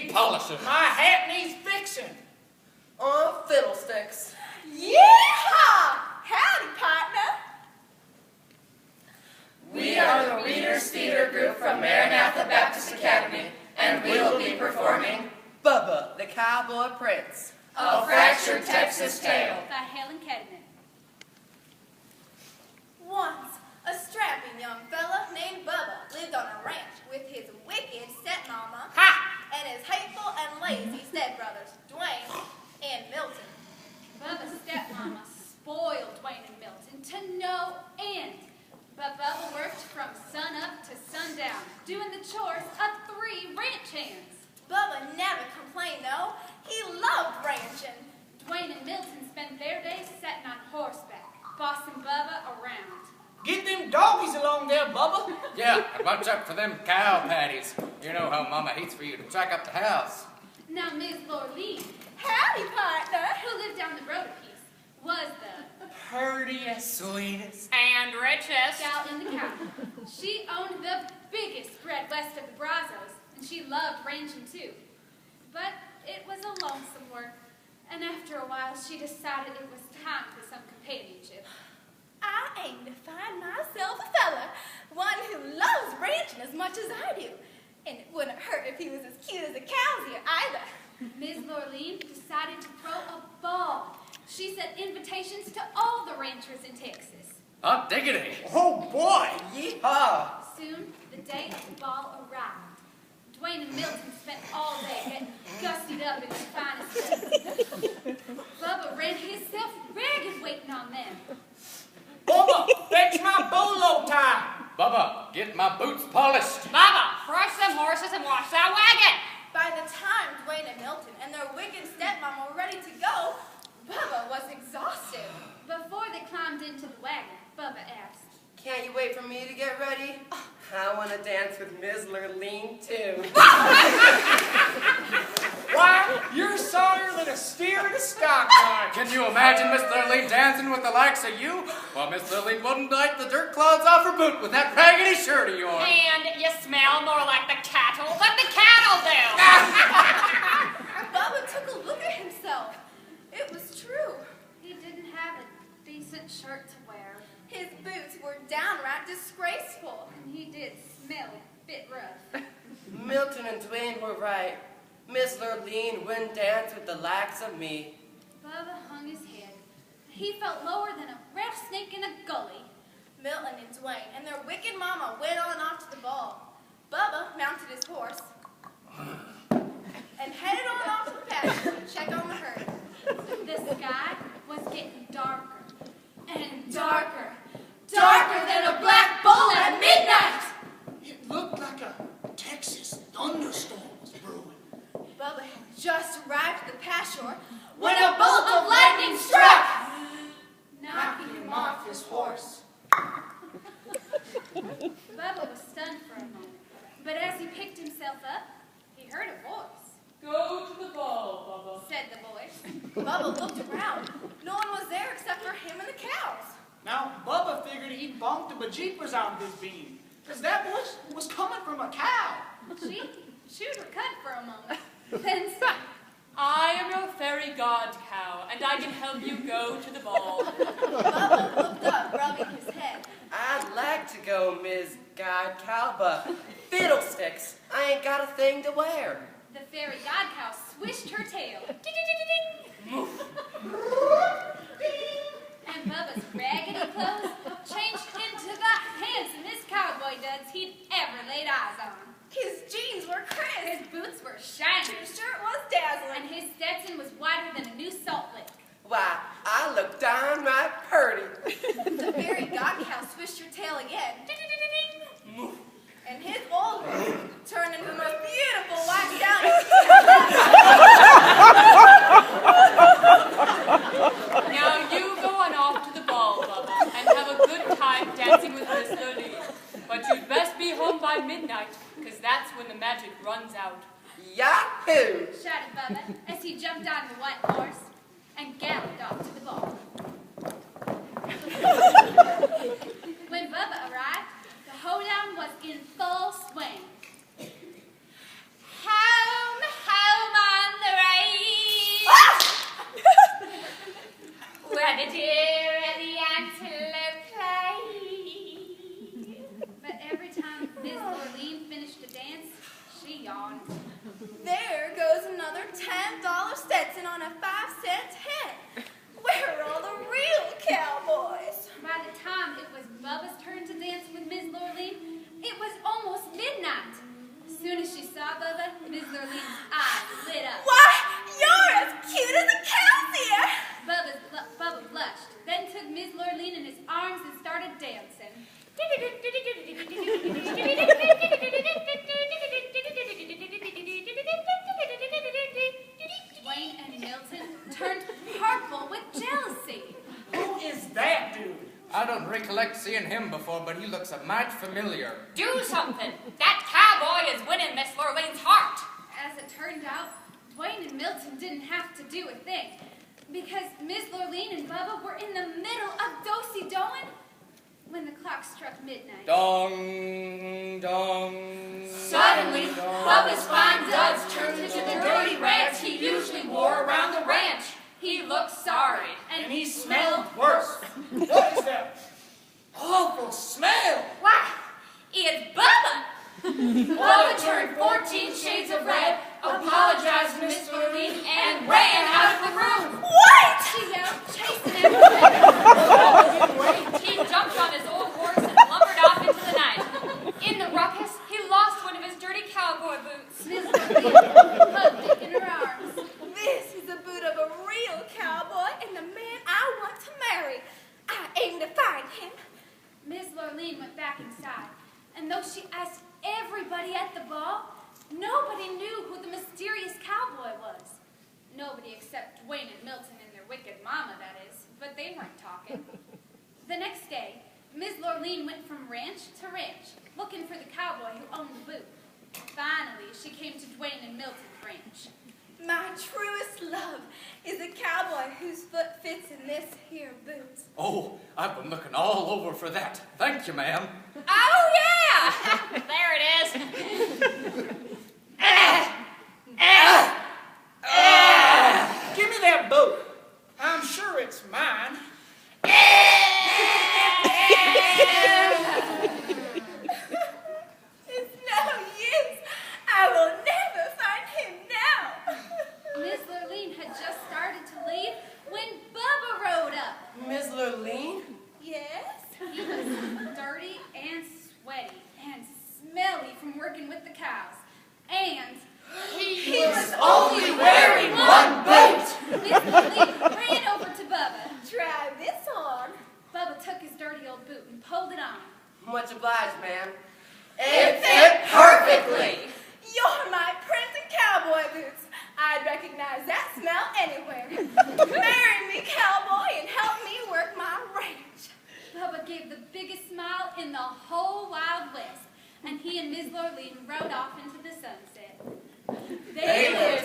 need polishing. My hat needs fixing. Oh, fiddlesticks. Yeehaw! Howdy, partner. We are the Readers Theater Group from Maranatha Baptist Academy, and we will be performing Bubba, the Cowboy Prince. A Fractured Texas Tale. By Helen Kedman. Once, a strapping young fella named Bubba lived on a ranch with his wicked stepmama and his hateful and lazy stepbrothers, Dwayne and Milton. Bubba's stepmama spoiled Dwayne and Milton to no end. But Bubba worked from sun up to sundown, doing the chores of 3 ranch hands. Bubba never complained, though. He loved ranching. Dwayne and Milton spent their days sitting on horseback, bossing Bubba around. Get them doggies along there, Bubba. Yeah, and watch out for them cow patties. You know how Mama hates for you to track up the house. Now Miss Lorleen, Howdy, partner. who lived down the road a piece, was the Prettiest, sweetest, And richest. gal in the county. She owned the biggest spread west of the Brazos, and she loved ranching too. But it was a lonesome work, and after a while she decided it was time for some companionship. I aim to find myself a fella, one who loves ranching as much as I do. And it wouldn't hurt if he was as cute as a cow's ear either. Miss Lorleen decided to throw a ball. She sent invitations to all the ranchers in Texas. Hot diggity. Oh, boy. Yeehaw! Soon, the day of the ball arrived. Dwayne and Milton spent all day getting gussied up in his finest clothes. Bubba ran himself ragged waiting on them. Bubba, fetch my bolo tie. Bubba, get my boots polished. Bubba, brush them horses and wash that wagon. By the time Dwayne and Milton and their wicked stepmom were ready to go, Bubba was exhausted. Before they climbed into the wagon, Bubba asked, Can't you wait for me to get ready? I want to dance with Ms. Lurleen, too. Why, you're sorrier than a steer in a stockyard. Can you imagine Miss Lurleen dancing with the likes of you? Well, Miss Lurleen wouldn't like the dirt clods off her boot with that raggedy shirt of yours. And you smell more like the cattle than the cattle do. Bubba took a look at himself. It was true. he didn't have a decent shirt to wear, His boots were downright disgraceful. and he did smell a bit rough. Milton and Dwayne were right. Miss Lurleen wouldn't dance with the likes of me. Bubba hung his head. He felt lower than a rattlesnake in a gully. Milton and Dwayne and their wicked mama went on off to the ball. Bubba mounted his horse and headed on off to the pasture to check on the herd. The sky was getting darker and Darker. darker than a black bull at midnight. It looked like a Texas thunderstorm was brewing. Bubba had just arrived at the pasture When a bolt of lightning struck, knocking him off his horse. Bubba was stunned for a moment, but as he picked himself up, he heard a voice. Go to the ball, Said the voice. Bubba looked around. No one was there except for him and the cows. Now, Bubba figured he'd bonked the bejeepers out of his bean, because that voice was coming from a cow. She chewed her cud for a moment, then said, I am your fairy god cow, and I can help you go to the ball. Bubba looked up, rubbing his head. I'd like to go, Ms. Guide Cow, but fiddlesticks, I ain't got a thing to wear. the fairy god cow swished her tail. Ding-ding-ding-ding. And Bubba's raggedy clothes changed into the handsomest cowboy duds he'd ever laid eyes on. His jeans were crisp. His boots were shiny, His shirt was dazzling. and his Stetson was whiter than a new salt lick. Why, I look downright purty. The fairy god cow swished her tail again. Ding-ding-ding-ding. And his old one turned into the most beautiful white stallion. Now you go on off to the ball, Bubba, and have a good time dancing with Miss Lurleen. But you'd best be home by midnight, because that's when the magic runs out. Yahoo! Shouted Bubba as he jumped on the white horse and galloped off to the ball. When Bubba arrived, the hoedown was in full swing. Home, the deer and the antelope play. But every time Miss Lorleen finished a dance, she yawned. There goes another $10 Stetson on a 5-cent hit. Where are all the real cowboys? By the time it was Bubba's turn to dance with Miss Lorleen, it was almost midnight. As soon as she saw Bubba, Miss Lorleen's eyes lit up. Why, you're as cute as a cowsier. Bubba blushed, then took Miss Lorleen in his arms and started dancing. Dwayne and Milton turned purple with jealousy. Who is that dude? I don't recollect seeing him before, but he looks a mite familiar. Do something. That cowboy is winning Miss Lorleen's heart. As it turned out, Dwayne and Milton didn't have to do a thing, because Miss Lorleen and Bubba were in the middle of do-si-doing when the clock struck midnight. Dong, dong. Suddenly, dong, Bubba's fine duds dong, turned into the dong, dirty rags he usually wore around the ranch. He looked sorry. And he smelled worse. What is that awful smell? Why, it's Bubba. Bubba turned 14 shades of red, apologized to Miss Lorleen, and ran out of the room. What? She yelled, chasing after him. He jumped on his old horse and lumbered off into the night. In the ruckus, he lost one of his dirty cowboy boots. Miss Lorleen hugged it in her arms. This is the boot of a real cowboy and the man I want to marry. I aim to find him. Miss Lorleen went back inside, and though she asked everybody at the ball, nobody knew who the mysterious cowboy was. Nobody except Dwayne and Milton and their wicked mama, that is, but they weren't talking. The next day, Miss Lorleen went from ranch to ranch, looking for the cowboy who owned the boot. Finally, she came to Dwayne and Milton's ranch. My truest love is a cowboy whose foot fits in this here boot. Oh, I've been looking all over for that. Thank you, ma'am. Oh, yeah! There it is. Give me that boot. I'm sure it's mine. It's no use. I will never find him now. Miss Lorleen had just started to leave when Bubba rode up. Miss Lorleen? Yes? He was dirty and sweaty and smelly from working with the cows. And He was only wearing one boot. Miss Lorleen ran over to Bubba. Try this on. Bubba took his dirty old boot and pulled it on. Much obliged, ma'am. It fit perfectly. You're my Prince and cowboy boots. I'd recognize that smell anywhere. Marry me, cowboy, and help me work my ranch. Bubba gave the biggest smile in the whole Wild West, and he and Miss Lorleen rode off into the sunset. They lived